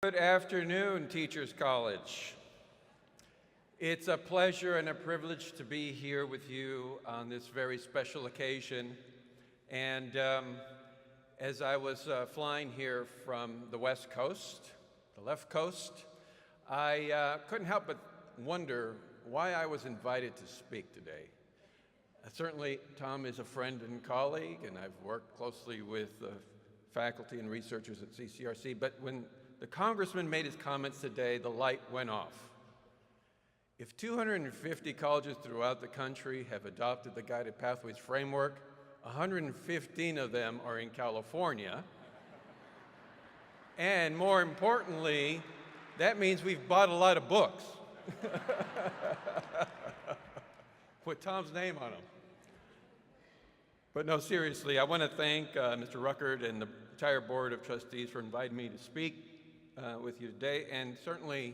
Good afternoon, Teachers College. It's a pleasure and a privilege to be here with you on this very special occasion. And as I was flying here from the West Coast, the left coast, I couldn't help but wonder why I was invited to speak today. Certainly, Tom is a friend and colleague, and I've worked closely with the faculty and researchers at CCRC, but when the congressman made his comments today, the light went off. If 250 colleges throughout the country have adopted the Guided Pathways framework, 115 of them are in California. And more importantly, that means we've bought a lot of books. Put Tom's name on them. But no, seriously, I want to thank Mr. Ruckert and the entire Board of Trustees for inviting me to speak with you today, and certainly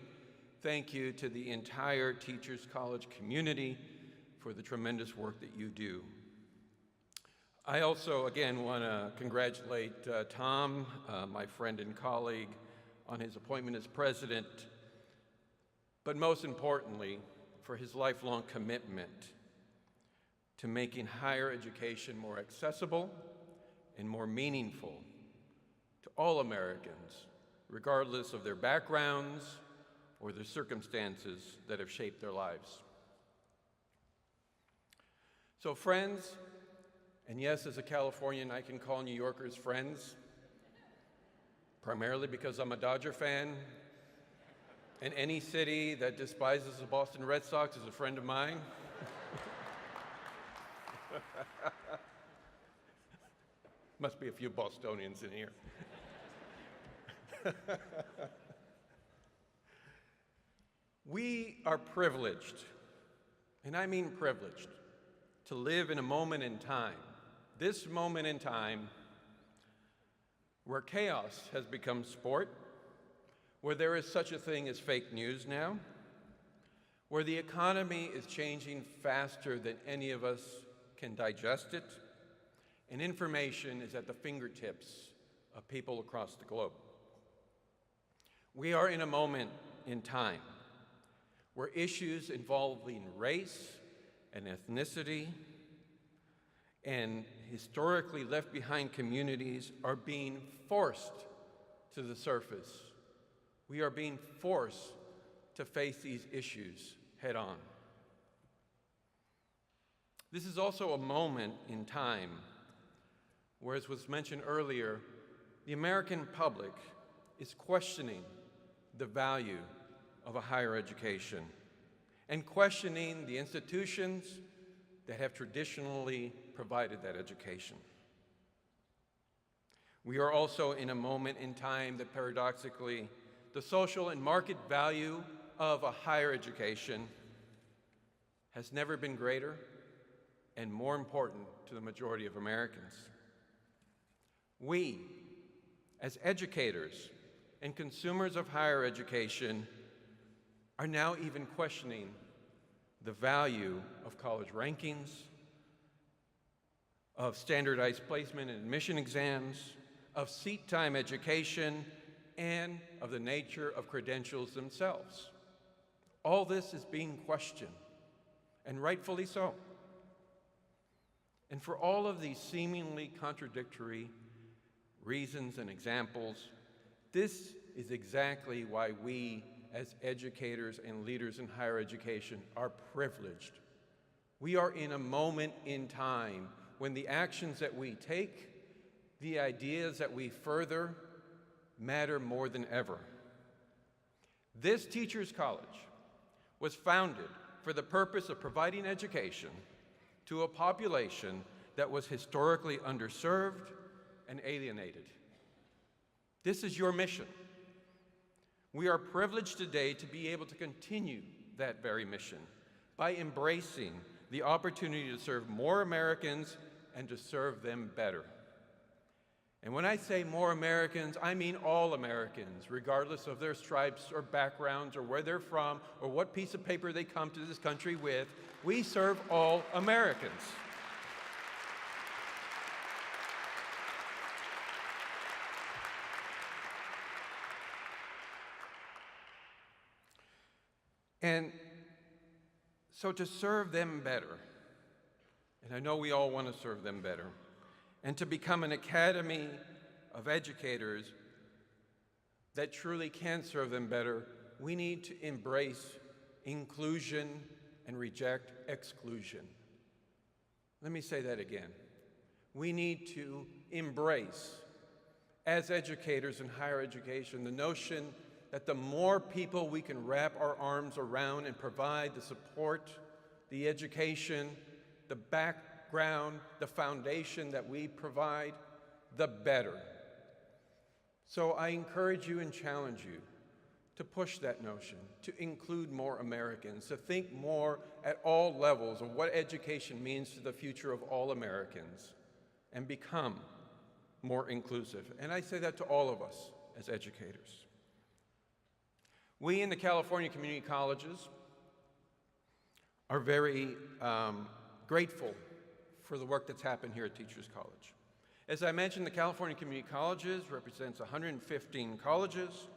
thank you to the entire Teachers College community for the tremendous work that you do. I also, again, want to congratulate Tom, my friend and colleague, on his appointment as president, but most importantly, for his lifelong commitment to making higher education more accessible and more meaningful to all Americans, regardless of their backgrounds or the circumstances that have shaped their lives. So friends, and yes, as a Californian, I can call New Yorkers friends, primarily because I'm a Dodger fan, and any city that despises the Boston Red Sox is a friend of mine. Must be a few Bostonians in here. We are privileged, and I mean privileged, to live in a moment in time, this moment in time, where chaos has become sport, where there is such a thing as fake news now, where the economy is changing faster than any of us can digest it, and information is at the fingertips of people across the globe. We are in a moment in time where issues involving race and ethnicity and historically left behind communities are being forced to the surface. We are being forced to face these issues head on. This is also a moment in time where, as was mentioned earlier, the American public is questioning the value of a higher education and questioning the institutions that have traditionally provided that education. We are also in a moment in time that paradoxically, the social and market value of a higher education has never been greater and more important to the majority of Americans. We, as educators and consumers of higher education, are now even questioning the value of college rankings, of standardized placement and admission exams, of seat time education, and of the nature of credentials themselves. All this is being questioned, and rightfully so. And for all of these seemingly contradictory reasons and examples, this is exactly why we, as educators and leaders in higher education, are privileged. We are in a moment in time when the actions that we take, the ideas that we further, matter more than ever. This Teachers College was founded for the purpose of providing education to a population that was historically underserved and alienated. This is your mission. We are privileged today to be able to continue that very mission by embracing the opportunity to serve more Americans and to serve them better. And when I say more Americans, I mean all Americans, regardless of their stripes or backgrounds or where they're from or what piece of paper they come to this country with. We serve all Americans. And so to serve them better, and I know we all want to serve them better, and to become an academy of educators that truly can serve them better, we need to embrace inclusion and reject exclusion. Let me say that again. We need to embrace, as educators in higher education, the notion that the more people we can wrap our arms around and provide the support, the education, the background, the foundation that we provide, the better. So I encourage you and challenge you to push that notion, to include more Americans, to think more at all levels of what education means to the future of all Americans, and become more inclusive. And I say that to all of us as educators. We in the California community colleges are very grateful for the work that's happened here at Teachers College. As I mentioned, the California community colleges represents 115 colleges,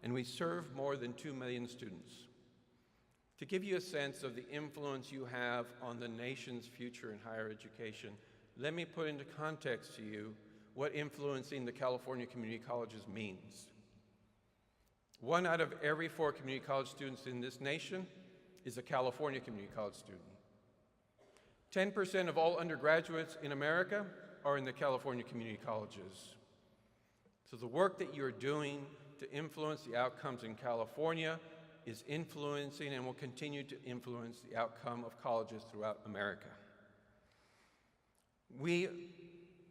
and we serve more than 2 million students. To give you a sense of the influence you have on the nation's future in higher education, let me put into context to you what influencing the California community colleges means. 1 out of every 4 community college students in this nation is a California community college student. 10% of all undergraduates in America are in the California community colleges. So the work that you're doing to influence the outcomes in California is influencing and will continue to influence the outcome of colleges throughout America. We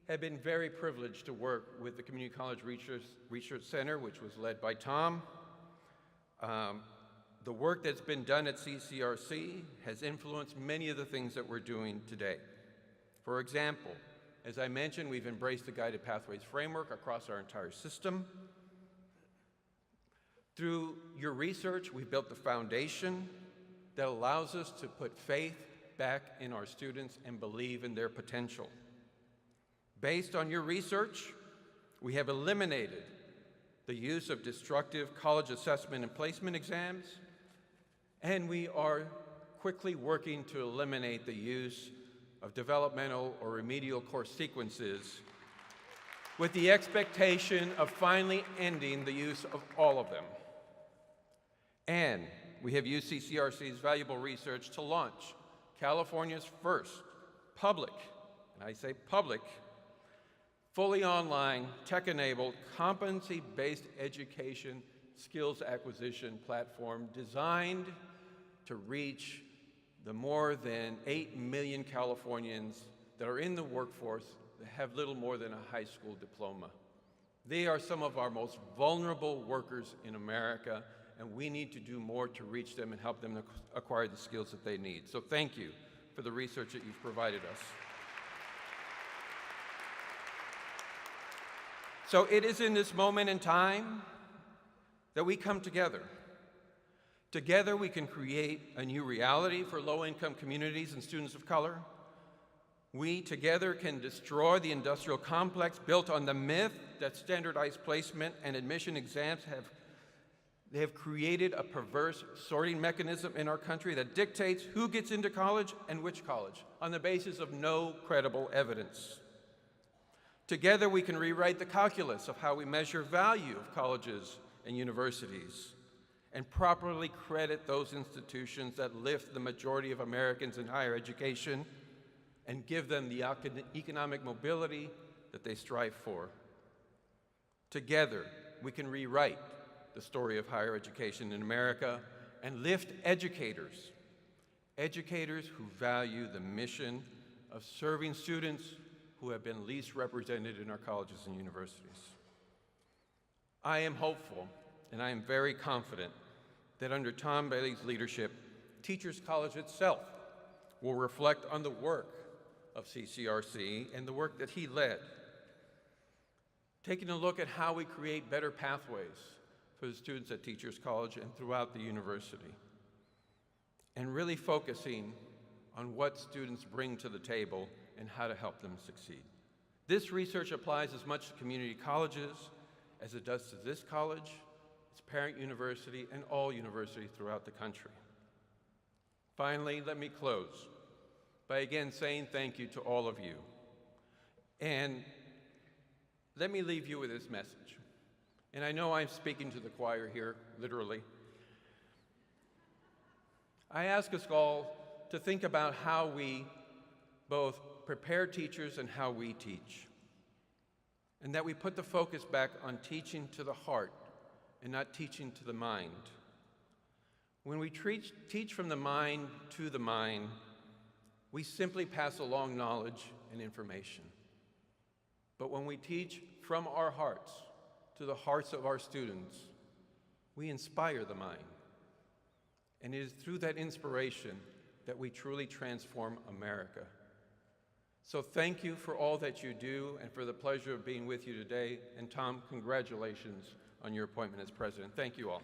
have been very privileged to work with the Community College Research Center, which was led by Tom. The work that's been done at CCRC has influenced many of the things that we're doing today. For example, as I mentioned, we've embraced the Guided Pathways framework across our entire system. Through your research, we've built the foundation that allows us to put faith back in our students and believe in their potential. Based on your research, we have eliminated the use of destructive college assessment and placement exams, and we are quickly working to eliminate the use of developmental or remedial course sequences with the expectation of finally ending the use of all of them. And we have used CCRC's valuable research to launch California's first public, and I say public, fully online, tech-enabled, competency-based education skills acquisition platform designed to reach the more than 8 million Californians that are in the workforce that have little more than a high school diploma. They are some of our most vulnerable workers in America, and we need to do more to reach them and help them acquire the skills that they need. So thank you for the research that you've provided us. So it is in this moment in time that we come together. Together we can create a new reality for low-income communities and students of color. We together can destroy the industrial complex built on the myth that standardized placement and admission exams have created a perverse sorting mechanism in our country that dictates who gets into college and which college on the basis of no credible evidence. Together we can rewrite the calculus of how we measure value of colleges and universities and properly credit those institutions that lift the majority of Americans in higher education and give them the economic mobility that they strive for. Together we can rewrite the story of higher education in America and lift educators who value the mission of serving students who have been least represented in our colleges and universities. I am hopeful and I am very confident that under Tom Bailey's leadership, Teachers College itself will reflect on the work of CCRC and the work that he led, taking a look at how we create better pathways for the students at Teachers College and throughout the university, and really focusing on what students bring to the table and how to help them succeed. This research applies as much to community colleges as it does to this college, its parent university, and all universities throughout the country. Finally, let me close by again saying thank you to all of you. And let me leave you with this message. And I know I'm speaking to the choir here, literally. I ask us all to think about how we both prepare teachers and how we teach. And that we put the focus back on teaching to the heart and not teaching to the mind. When we teach from the mind to the mind, we simply pass along knowledge and information. But when we teach from our hearts to the hearts of our students, we inspire the mind. And it is through that inspiration that we truly transform America. So thank you for all that you do and for the pleasure of being with you today. And Tom, congratulations on your appointment as president. Thank you all.